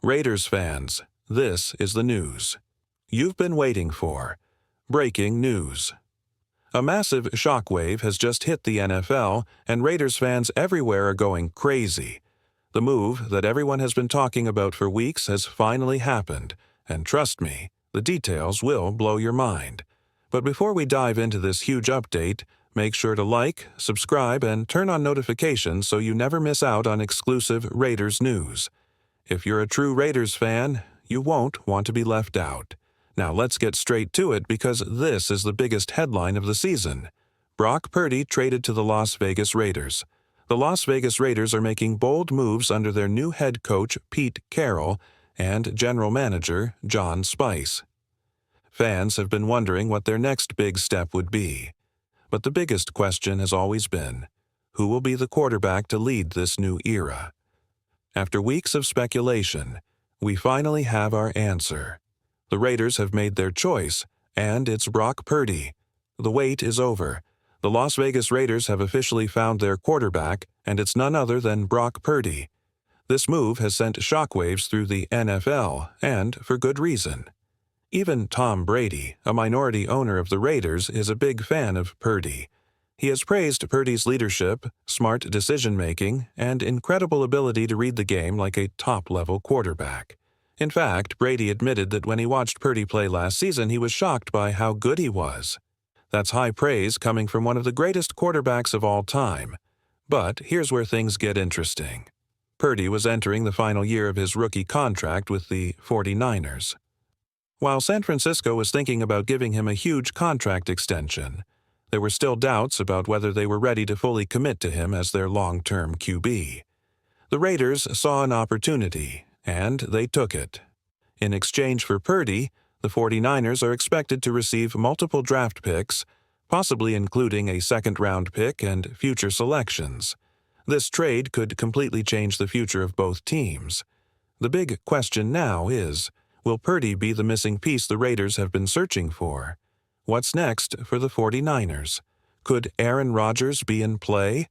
Raiders fans, this is the news you've been waiting for. Breaking news. A massive shockwave has just hit the NFL, and Raiders fans everywhere are going crazy. The move that everyone has been talking about for weeks has finally happened, and trust me, the details will blow your mind. But before we dive into this huge update, make sure to like, subscribe, and turn on notifications so you never miss out on exclusive Raiders news. If you're a true Raiders fan, you won't want to be left out. Now let's get straight to it because this is the biggest headline of the season. Brock Purdy traded to the Las Vegas Raiders. The Las Vegas Raiders are making bold moves under their new head coach, Pete Carroll, and general manager, John Spice. Fans have been wondering what their next big step would be. But the biggest question has always been, who will be the quarterback to lead this new era? After weeks of speculation, we finally have our answer. The Raiders have made their choice, and it's Brock Purdy. The wait is over. The Las Vegas Raiders have officially found their quarterback, and it's none other than Brock Purdy. This move has sent shockwaves through the NFL, and for good reason. Even Tom Brady, a minority owner of the Raiders, is a big fan of Purdy. He has praised Purdy's leadership, smart decision-making, and incredible ability to read the game like a top-level quarterback. In fact, Brady admitted that when he watched Purdy play last season, he was shocked by how good he was. That's high praise coming from one of the greatest quarterbacks of all time. But here's where things get interesting. Purdy was entering the final year of his rookie contract with the 49ers. While San Francisco was thinking about giving him a huge contract extension, there were still doubts about whether they were ready to fully commit to him as their long-term QB. The Raiders saw an opportunity, and they took it. In exchange for Purdy, the 49ers are expected to receive multiple draft picks, possibly including a second-round pick and future selections. This trade could completely change the future of both teams. The big question now is, will Purdy be the missing piece the Raiders have been searching for? What's next for the 49ers? Could Aaron Rodgers be in play?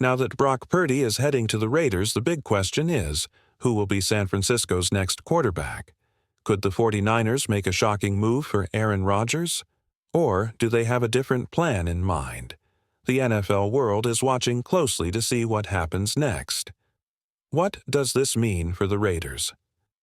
Now that Brock Purdy is heading to the Raiders, the big question is, who will be San Francisco's next quarterback? Could the 49ers make a shocking move for Aaron Rodgers? Or do they have a different plan in mind? The NFL world is watching closely to see what happens next. What does this mean for the Raiders?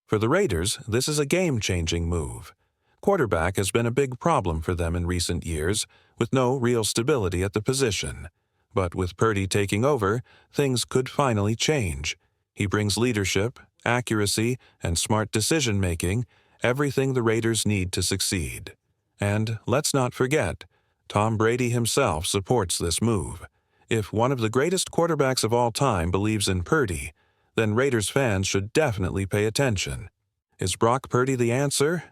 For the Raiders, this is a game-changing move. Quarterback has been a big problem for them in recent years, with no real stability at the position. But with Purdy taking over, things could finally change. He brings leadership, accuracy, and smart decision-making, everything the Raiders need to succeed. And let's not forget, Tom Brady himself supports this move. If one of the greatest quarterbacks of all time believes in Purdy, then Raiders fans should definitely pay attention. Is Brock Purdy the answer?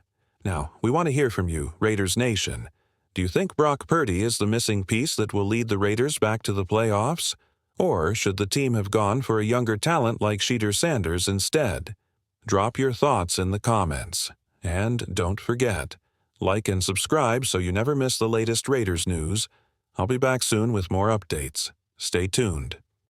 Now, we want to hear from you, Raiders Nation. Do you think Brock Purdy is the missing piece that will lead the Raiders back to the playoffs? Or should the team have gone for a younger talent like Shedeur Sanders instead? Drop your thoughts in the comments. And don't forget, like and subscribe so you never miss the latest Raiders news. I'll be back soon with more updates. Stay tuned.